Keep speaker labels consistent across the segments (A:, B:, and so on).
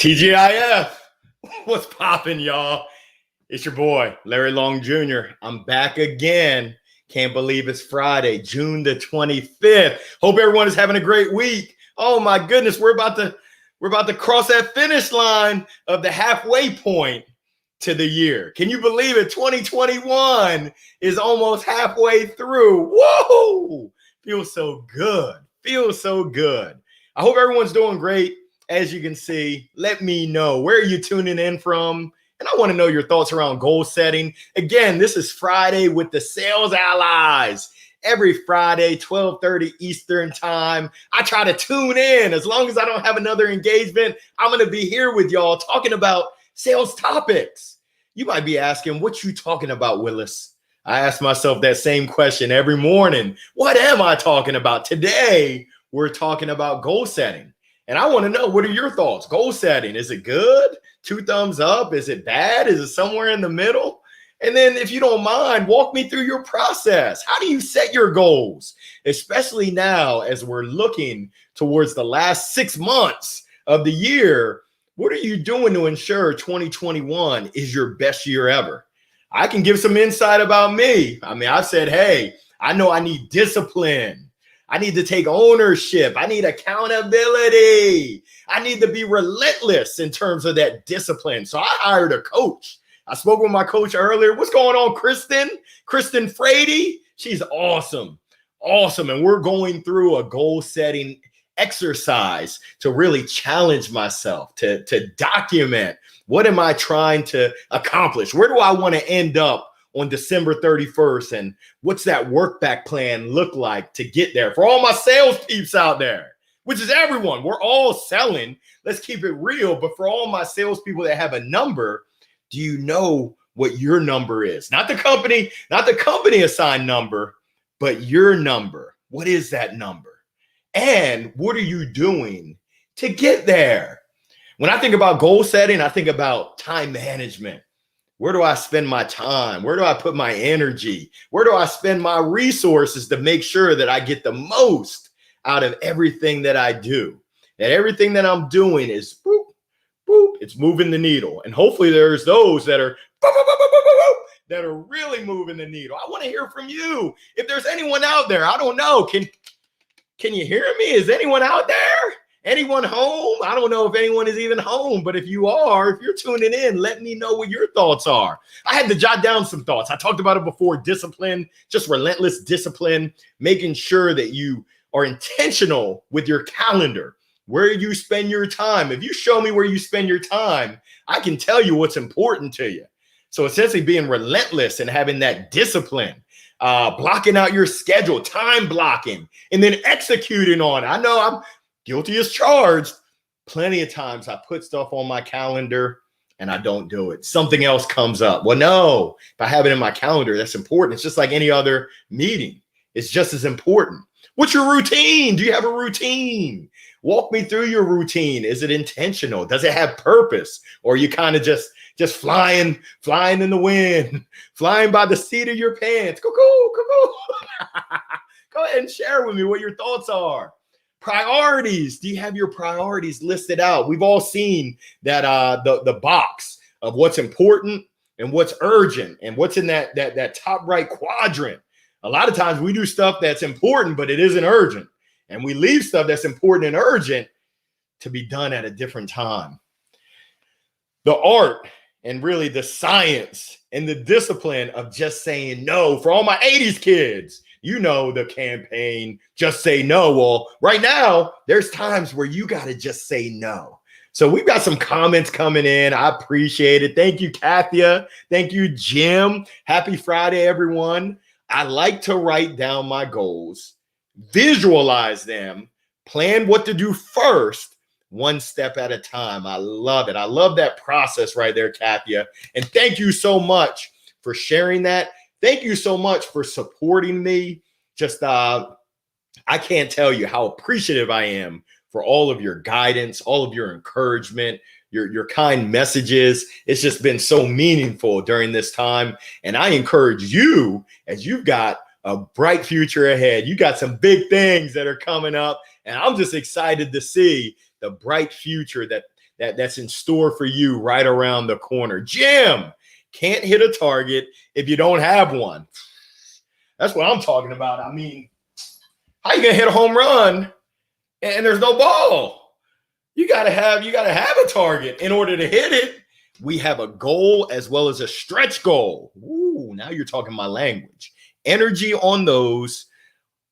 A: TGIF, what's poppin', y'all? It's your boy, Larry Long Jr. I'm back again. Can't believe it's Friday, June the 25th. Hope everyone is having a great week. Oh my goodness, we're about to cross that finish line of the halfway point to the year. Can you believe it? 2021 is almost halfway through. Whoa! Feels so good. Feels so good. I hope everyone's doing great. As you can see, let me know, where are you tuning in from? And I want to know your thoughts around goal setting. Again, this is Friday with the Sales Allies. Every Friday, 12:30 Eastern time. I try to tune in. As long as I don't have another engagement, I'm going to be here with y'all talking about sales topics. You might be asking, what you talking about, Willis? I ask myself that same question every morning. What am I talking about? Today, we're talking about goal setting. And I want to know, what are your thoughts? Goal setting, is it good? 2 thumbs up? Is it bad? Is it somewhere in the middle? And then if you don't mind, walk me through your process. How do you set your goals? Especially now as we're looking towards the last 6 months of the year, what are you doing to ensure 2021 is your best year ever? I can give some insight about me. I said, hey, I know I need discipline. I need to take ownership. I need accountability. I need to be relentless in terms of that discipline. So I hired a coach. I spoke with my coach earlier. What's going on, Kristen? Kristen Frady? She's awesome. Awesome. And we're going through a goal setting exercise to really challenge myself, to document, what am I trying to accomplish? Where do I want to end up on December 31st, and what's that work back plan look like to get there? For all my sales peeps out there, which is everyone, we're all selling. Let's keep it real. But for all my sales people that have a number, do you know what your number is? Not the company assigned number, but your number. What is that number? And what are you doing to get there? When I think about goal setting, I think about time management. Where do I spend my time? Where do I put my energy? Where do I spend my resources to make sure that I get the most out of everything that I do? That everything that I'm doing is boop, boop, it's moving the needle. And hopefully there's those that are boop, boop, boop, boop, boop, boop, that are really moving the needle. I want to hear from you. If there's anyone out there, I don't know. Can you hear me? Is anyone out there? Anyone home? I don't know if anyone is even home, but if you're tuning in, let me know what your thoughts are. I had to jot down some thoughts. I talked about it before. Discipline, just relentless discipline, making sure that you are intentional with your calendar, where you spend your time. If you show me where you spend your time, I can tell you what's important to you. So essentially being relentless and having that discipline, blocking out your schedule, time blocking, and then executing on it. I know I'm guilty as charged. Plenty of times I put stuff on my calendar and I don't do it. Something else comes up. Well, no, if I have it in my calendar, that's important. It's just like any other meeting. It's just as important. What's your routine? Do you have a routine? Walk me through your routine. Is it intentional? Does it have purpose? Or are you kind of just flying in the wind, flying by the seat of your pants? Cuckoo. Go ahead and share with me what your thoughts are. Priorities. Do you have your priorities listed out? We've all seen that the box of what's important and what's urgent and what's in that top right quadrant. A lot of times we do stuff that's important, but it isn't urgent. And we leave stuff that's important and urgent to be done at a different time. The art and really the science and the discipline of just saying no. For all my 80s kids, you know the campaign, Just Say No. Well, right now, there's times where you got to just say no. So we've got some comments coming in. I appreciate it. Thank you, Kathia. Thank you, Jim. Happy Friday, everyone. I like to write down my goals, visualize them, plan what to do first, one step at a time. I love it. I love that process right there, Kathia. And thank you so much for sharing that. Thank you so much for supporting me. Just, I can't tell you how appreciative I am for all of your guidance, all of your encouragement, your kind messages. It's just been so meaningful during this time. And I encourage you, as you've got a bright future ahead, you got some big things that are coming up. And I'm just excited to see the bright future that that's in store for you right around the corner. Jim, can't hit a target if you don't have one. That's what I'm talking about. I mean, how you gonna hit a home run and there's no ball? You gotta have a target in order to hit it. We have a goal as well as a stretch goal. Ooh, now you're talking my language. Energy on those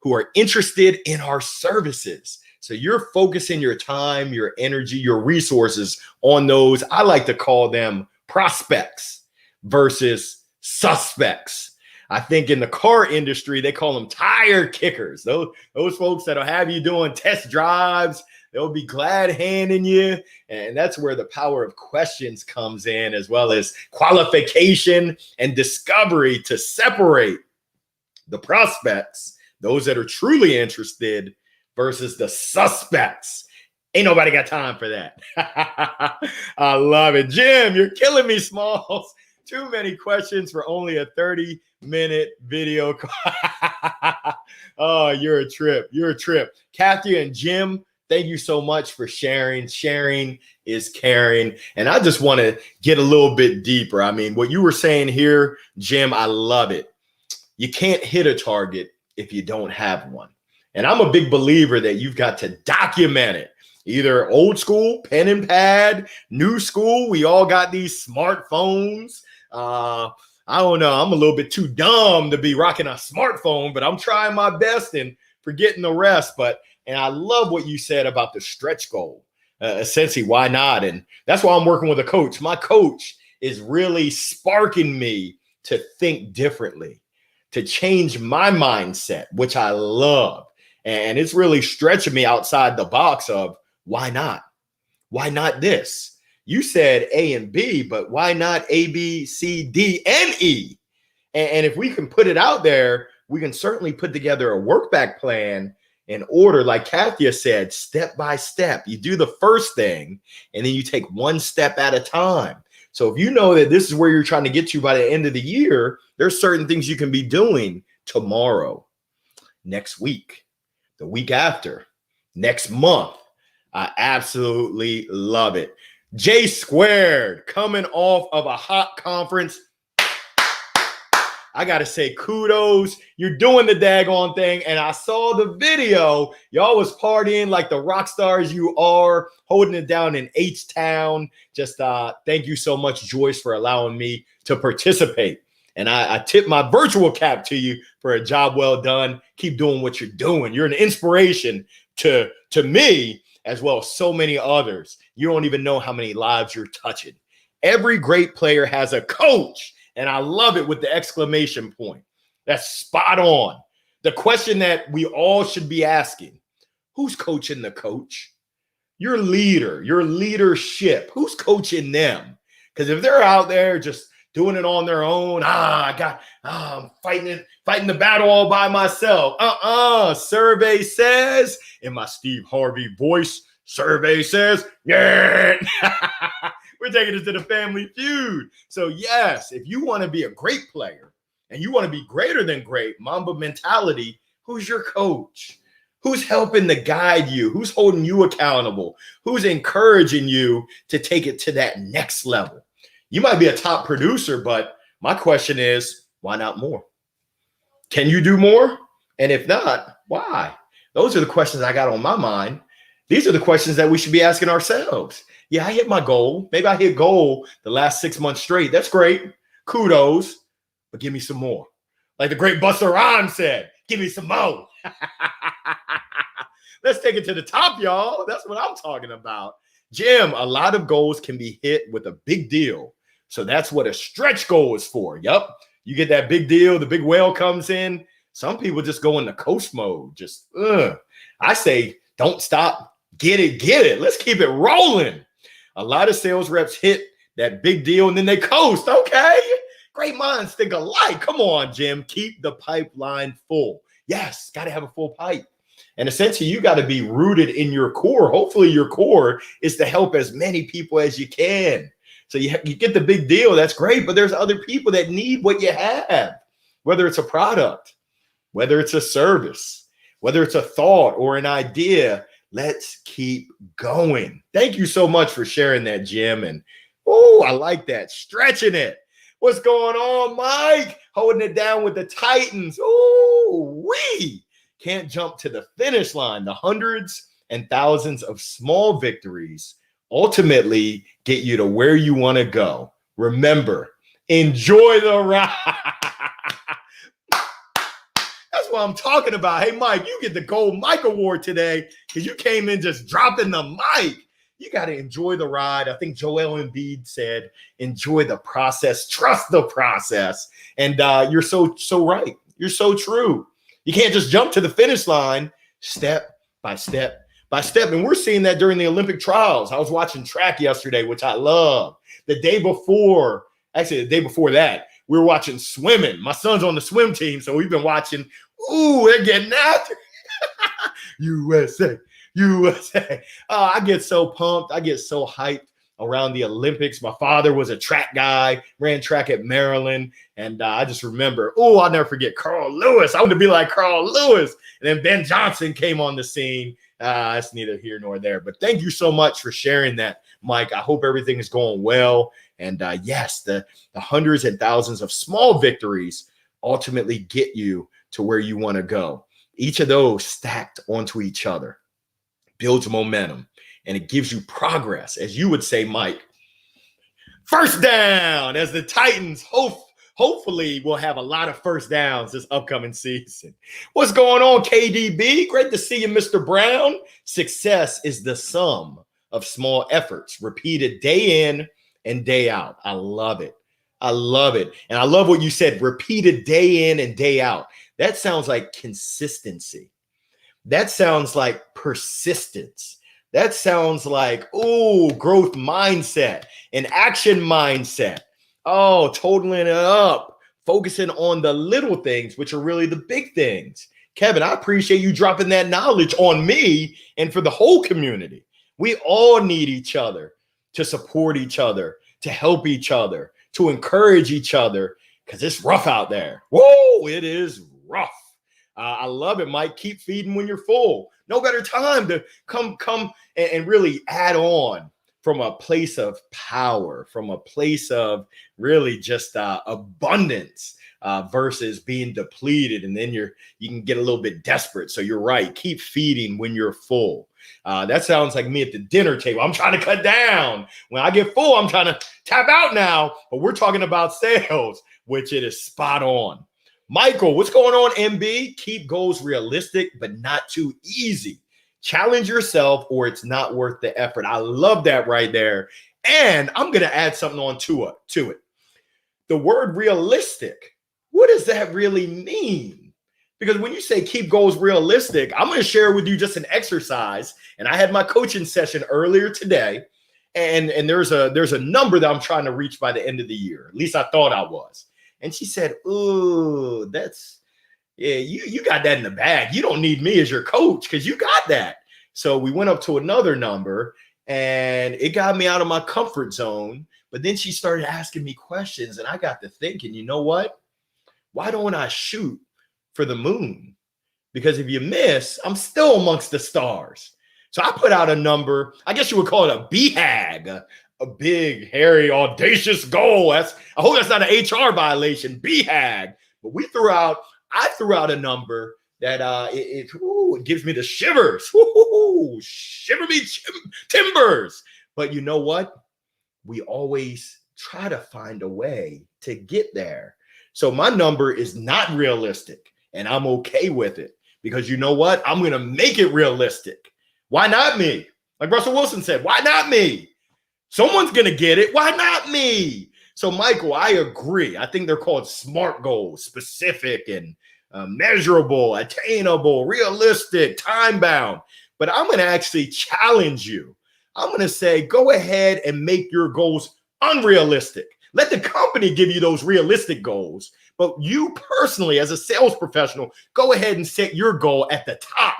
A: who are interested in our services. So you're focusing your time, your energy, your resources on those. I like to call them prospects versus suspects. I think in the car industry, they call them tire kickers. Those folks that'll have you doing test drives, they'll be glad handing you. And that's where the power of questions comes in, as well as qualification and discovery to separate the prospects, those that are truly interested, versus the suspects. Ain't nobody got time for that. I love it. Jim, you're killing me, Smalls. Too many questions for only a 30-minute video. Oh, you're a trip. You're a trip. Kathy and Jim, thank you so much for sharing. Sharing is caring. And I just want to get a little bit deeper. I mean, what you were saying here, Jim, I love it. You can't hit a target if you don't have one. And I'm a big believer that you've got to document it. Either old school, pen and pad, new school. We all got these smartphones. I don't know. I'm a little bit too dumb to be rocking a smartphone, but I'm trying my best and forgetting the rest. And I love what you said about the stretch goal. Essentially, why not? And that's why I'm working with a coach. My coach is really sparking me to think differently, to change my mindset, which I love. And it's really stretching me outside the box of why not? Why not this? You said A and B, but why not A, B, C, D, and E? And if we can put it out there, we can certainly put together a work back plan in order, like Kathia said, step by step. You do the first thing, and then you take one step at a time. So if you know that this is where you're trying to get to by the end of the year, there's certain things you can be doing tomorrow, next week, the week after, next month. I absolutely love it. J Squared coming off of a hot conference. I got to say kudos. You're doing the daggone thing. And I saw the video. Y'all was partying like the rock stars you are, holding it down in H-Town. Just thank you so much, Joyce, for allowing me to participate. And I tip my virtual cap to you for a job well done. Keep doing what you're doing. You're an inspiration to me, as well as so many others. You don't even know how many lives you're touching. Every great player has a coach. And I love it with the exclamation point. That's spot on. The question that we all should be asking, who's coaching the coach? Your leader, your leadership, who's coaching them? Because if they're out there just doing it on their own, I'm fighting the battle all by myself. Survey says, in my Steve Harvey voice, survey says, yeah. We're taking it to the Family Feud. So yes, if you want to be a great player and you want to be greater than great, Mamba mentality, who's your coach? Who's helping to guide you? Who's holding you accountable? Who's encouraging you to take it to that next level? You might be a top producer, but my question is, why not more? Can you do more? And if not, why? Those are the questions I got on my mind. These are the questions that we should be asking ourselves. Yeah, I hit my goal. Maybe I hit goal the last 6 months straight. That's great. Kudos. But give me some more. Like the great Busta Rhymes said, give me some more. Let's take it to the top, y'all. That's what I'm talking about. Jim, a lot of goals can be hit with a big deal. So that's what a stretch goal is for. Yup. You get that big deal. The big whale comes in. Some people just go into coast mode. Just, I say, don't stop. Get it. Let's keep it rolling. A lot of sales reps hit that big deal and then they coast. Okay. Great minds think alike. Come on, Jim. Keep the pipeline full. Yes, got to have a full pipe. And essentially, you got to be rooted in your core. Hopefully, your core is to help as many people as you can. So you get the big deal. That's great. But there's other people that need what you have, whether it's a product, whether it's a service, whether it's a thought or an idea. Let's keep going. Thank you so much for sharing that, Jim. And oh, I like that. Stretching it. What's going on, Mike? Holding it down with the Titans. Oh, we can't jump to the finish line. The hundreds and thousands of small victories ultimately get you to where you want to go. Remember, enjoy the ride. That's what I'm talking about. Hey, Mike, you get the Gold Mike Award today because you came in just dropping the mic. You got to enjoy the ride. I think Joel Embiid said, enjoy the process, trust the process. And you're so right. You're so true. You can't just jump to the finish line step by step by step. And we're seeing that during the Olympic trials. I was watching track yesterday, which I love. The day before that, we were watching swimming. My son's on the swim team, so we've been watching. Ooh, they're getting after USA. USA. I get so pumped. I get so hyped around the Olympics. My father was a track guy, ran track at Maryland. And I just remember, I'll never forget Carl Lewis. I want to be like Carl Lewis. And then Ben Johnson came on the scene. That's neither here nor there. But thank you so much for sharing that, Mike. I hope everything is going well. And yes, the hundreds and thousands of small victories ultimately get you to where you want to go. Each of those stacked onto each other builds momentum, and it gives you progress. As you would say, Mike, first down, as the Titans hopefully will have a lot of first downs this upcoming season. What's going on, KDB? Great to see you, Mr. Brown. Success is the sum of small efforts repeated day in and day out. I love it. I love it. And I love what you said, repeated day in and day out. That sounds like consistency. That sounds like persistence. That sounds like, growth mindset, an action mindset. Totaling it up, focusing on the little things, which are really the big things. Kevin, I appreciate you dropping that knowledge on me and for the whole community. We all need each other to support each other, to help each other, to encourage each other, because it's rough out there. Whoa, it is rough. I love it, Mike. Keep feeding when you're full. No better time to come and really add on from a place of power, from a place of really just abundance versus being depleted. And then you can get a little bit desperate. So you're right. Keep feeding when you're full. That sounds like me at the dinner table. I'm trying to cut down. When I get full, I'm trying to tap out now. But we're talking about sales, which it is spot on. Michael, what's going on, MB? Keep goals realistic, but not too easy. Challenge yourself or it's not worth the effort. I love that right there. And I'm going to add something on to it. The word realistic, what does that really mean? Because when you say keep goals realistic, I'm going to share with you just an exercise. And I had my coaching session earlier today. And there's a number that I'm trying to reach by the end of the year. At least I thought I was. And she said, you got that in the bag. You don't need me as your coach because you got that. So we went up to another number and it got me out of my comfort zone. But then she started asking me questions and I got to thinking, you know what? Why don't I shoot for the moon? Because if you miss, I'm still amongst the stars. So I put out a number. I guess you would call it a BHAG, a big, hairy, audacious goal. I hope that's not an HR violation, BHAG. But I threw out a number that it gives me the shivers. Shiver me timbers. But you know what? We always try to find a way to get there. So my number is not realistic, and I'm okay with it because you know what? I'm going to make it realistic. Why not me? Like Russell Wilson said, why not me? Someone's going to get it. Why not me? So, Michael, I agree. I think they're called SMART goals, specific and measurable, attainable, realistic, time-bound. But I'm going to actually challenge you. I'm going to say, go ahead and make your goals unrealistic. Let the company give you those realistic goals. But you personally, as a sales professional, go ahead and set your goal at the top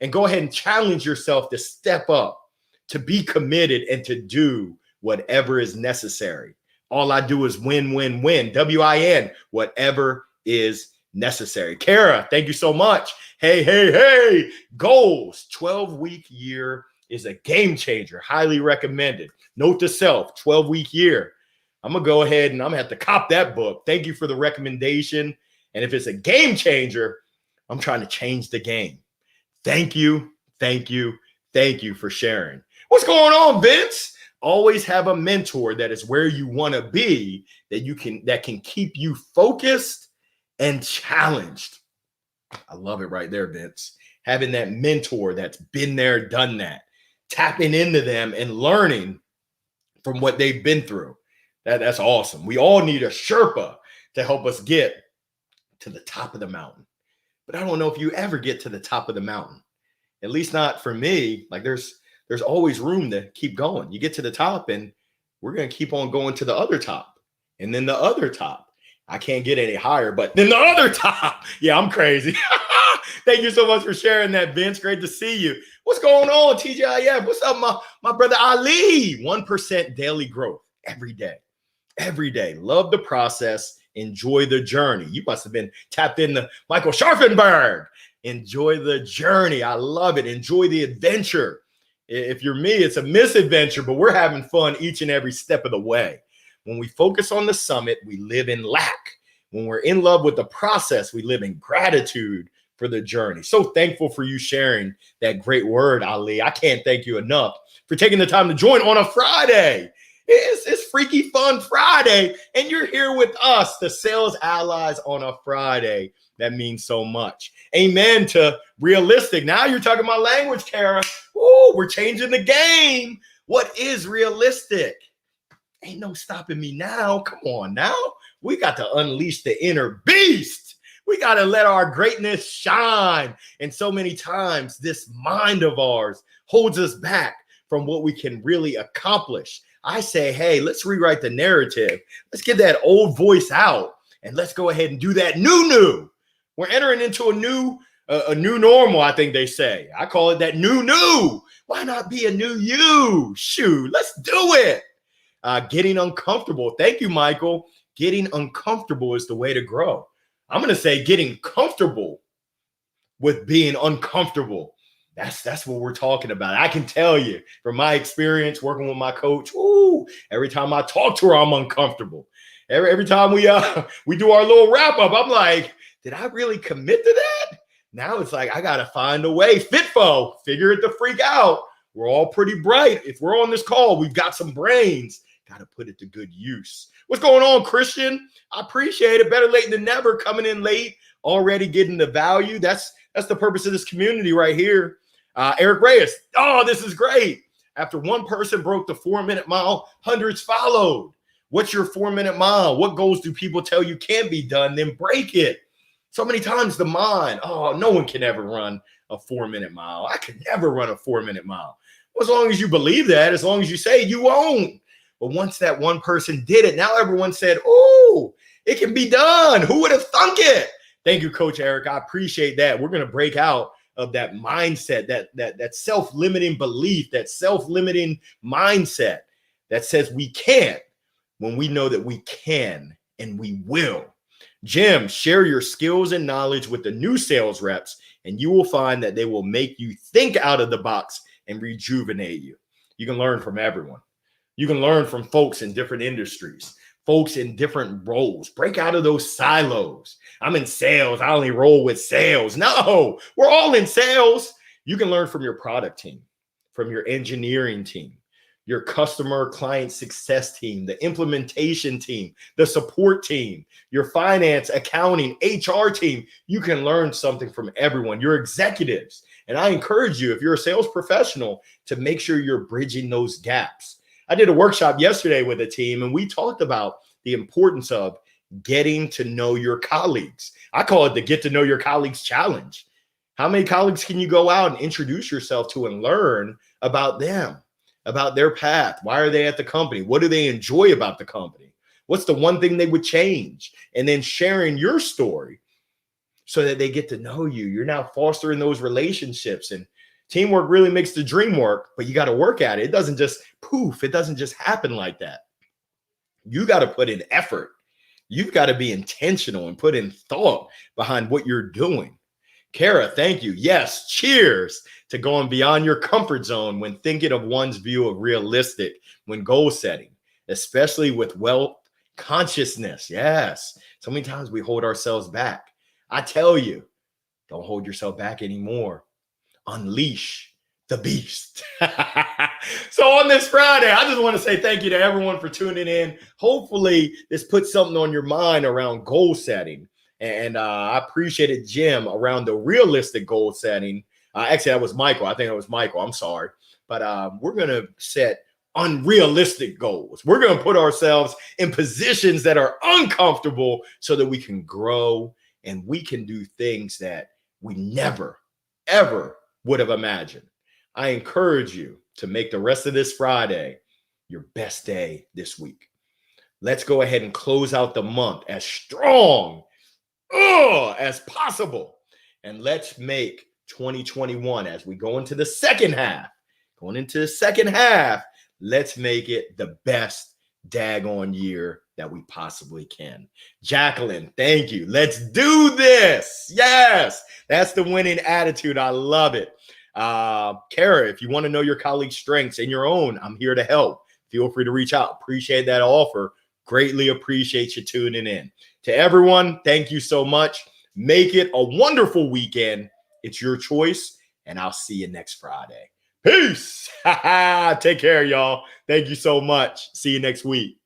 A: and go ahead and challenge yourself to step up, to be committed and to do whatever is necessary. All I do is win, win, win. WIN, whatever is necessary. Kara, thank you so much. Hey, goals. 12-week year is a game changer. Highly recommended. Note to self, 12-week year. I'm going to go ahead and I'm going to have to cop that book. Thank you for the recommendation. And if it's a game changer, I'm trying to change the game. Thank you for sharing. What's going on, Vince? Always have a mentor that is where you want to be, that can keep you focused and challenged. I love it right there, Vince. Having that mentor that's been there, done that, tapping into them and learning from what they've been through. That's awesome. We all need a Sherpa to help us get to the top of the mountain. But I don't know if you ever get to the top of the mountain. At least not for me. Like there's always room to keep going. You get to the top and we're going to keep on going to the other top and then the other top. I can't get any higher, but then the other top. Yeah, I'm crazy. Thank you so much for sharing that, Vince. Great to see you. What's going on, TGIF? What's up, my brother Ali? 1% daily growth every day. Every day. Love the process. Enjoy the journey. You must have been tapped into Michael Scharfenberg. Enjoy the journey. I love it. Enjoy the adventure. If you're me, it's a misadventure, but we're having fun each and every step of the way. When we focus on the summit, we live in lack. When we're in love with the process, we live in gratitude for the journey. So thankful for you sharing that great word, Ali. I can't thank you enough for taking the time to join on a Friday. It's Freaky Fun Friday, and you're here with us, the Sales Allies, on a Friday. That means so much. Amen to realistic. Now you're talking my language, Kara. Ooh, we're changing the game. What is realistic? Ain't no stopping me now. Come on now. We got to unleash the inner beast. We got to let our greatness shine. And so many times this mind of ours holds us back from what we can really accomplish. I say, hey, let's rewrite the narrative. Let's get that old voice out and let's go ahead and do that new. We're entering into a new normal, I think they say. I call it that new. Why not be a new you? Shoot, let's do it. Getting uncomfortable. Thank you, Michael. Getting uncomfortable is the way to grow. I'm going to say getting comfortable with being uncomfortable. That's what we're talking about. I can tell you from my experience working with my coach, every time I talk to her, I'm uncomfortable. Every time we do our little wrap up, I'm like, did I really commit to that? Now it's like, I got to find a way. Fitfo, figure it the freak out. We're all pretty bright. If we're on this call, we've got some brains. Got to put it to good use. What's going on, Christian? I appreciate it. Better late than never. Coming in late, already getting the value. That's the purpose of this community right here. Eric Reyes. Oh, this is great. After one person broke the 4-minute mile, hundreds followed. What's your 4-minute mile? What goals do people tell you can be done? Then break it. So many times the mind, no one can ever run a 4-minute mile. I could never run a 4-minute mile. Well, as long as you believe that, as long as you say you won't. But once that one person did it, now everyone said, oh, it can be done. Who would have thunk it? Thank you, Coach Eric. I appreciate that. We're going to break out of that mindset, that self-limiting belief, that self-limiting mindset that says we can't when we know that we can and we will. Jim, share your skills and knowledge with the new sales reps, and you will find that they will make you think out of the box and rejuvenate you. You can learn from everyone. You can learn from folks in different industries, folks in different roles. Break out of those silos. I'm in sales. I only roll with sales. No, we're all in sales. You can learn from your product team, from your engineering team, your customer client success team, the implementation team, the support team, your finance, accounting, HR team. You can learn something from everyone, your executives. And I encourage you, if you're a sales professional, to make sure you're bridging those gaps. I did a workshop yesterday with a team, and we talked about the importance of getting to know your colleagues. I call it the Get to Know Your Colleagues Challenge. How many colleagues can you go out and introduce yourself to and learn about them, about their path? Why are they at the company? What do they enjoy about the company? What's the one thing they would change? And then sharing your story so that they get to know you. You're now fostering those relationships, and teamwork really makes the dream work, but you got to work at it. It doesn't just poof. It doesn't just happen like that. You got to put in effort. You've got to be intentional and put in thought behind what you're doing. Kara, thank you. Yes, cheers to going beyond your comfort zone when thinking of one's view of realistic when goal setting, especially with wealth consciousness. Yes, so many times we hold ourselves back. I tell you, don't hold yourself back anymore. Unleash the beast. So on this Friday, I just want to say thank you to everyone for tuning in. Hopefully, this puts something on your mind around goal setting. And I appreciated Jim around the realistic goal setting. Actually, that was Michael. I think it was Michael. I'm sorry. But we're going to set unrealistic goals. We're going to put ourselves in positions that are uncomfortable so that we can grow and we can do things that we never, ever would have imagined. I encourage you to make the rest of this Friday your best day this week. Let's go ahead and close out the month as strong as possible. And let's make 2021, as we go into the second half, let's make it the best daggone year that we possibly can. Jacqueline, thank you. Let's do this. Yes, that's the winning attitude. I love it. Kara, if you want to know your colleagues' strengths and your own, I'm here to help. Feel free to reach out. Appreciate that offer. Greatly appreciate you tuning in. To everyone, thank you so much. Make it a wonderful weekend. It's your choice, and I'll see you next Friday. Peace. Take care, y'all. Thank you so much. See you next week.